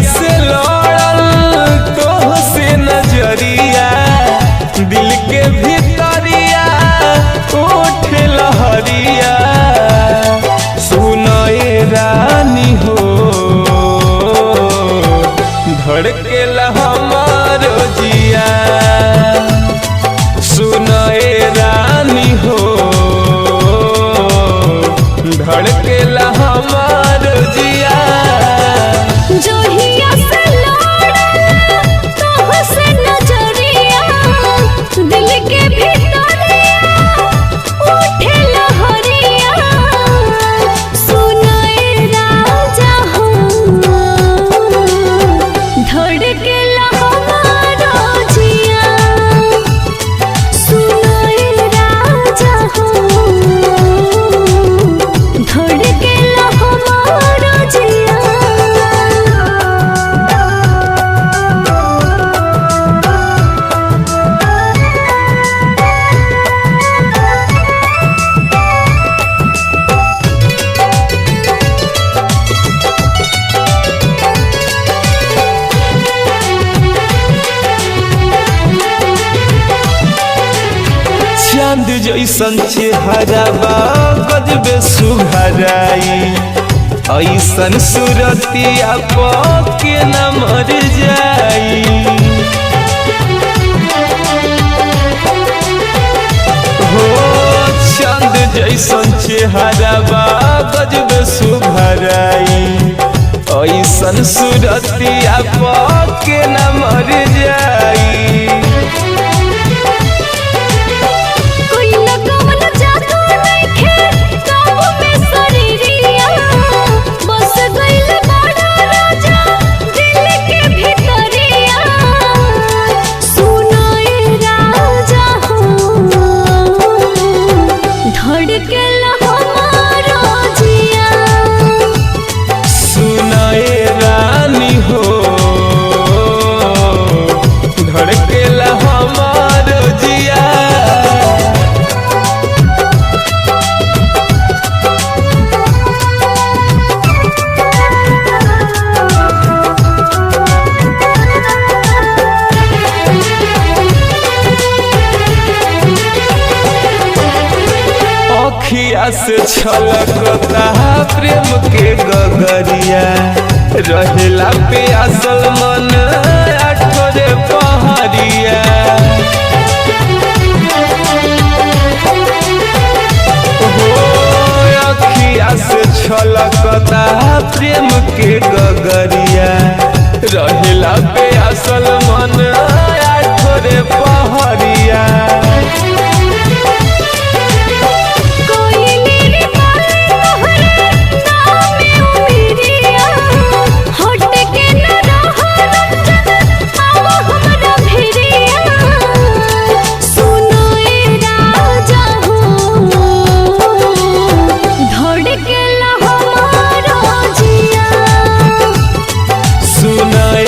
से लड़ल तोह से नजरिया, दिल के भीतरिया उठे लहरिया। सुनाए रानी हो धड़केला हमारो जिया, सुनाए रानी हो धड़केला हमारो जिया। जोहिया से लड़ल तोह से नजरिया, दिल के भीतरिया उठे लहरिया। सुनाए राजा हो धड़केला हमारो जिया, सुनाए राजा हो धड़केला हमारो जिया। चांद जैसन चेहरा बा गजबे सुघराई, ऐसन सूरतिया के न मर जाई। हो चांद जैसन चेहरा बा गजबे सुघराई, ऐसन सूरतिया के न मर जाई। सुनाए रानी हो धड़केला हमारो जिया। अखिया से छलकता प्रेम के गगरिया, रहेला प्यासल मन आठोरे पहरिया। हो अखिया से छलकता प्रेम के गगरिया, रहेला प्यासल मन आठोरे पहरिया। सुनाए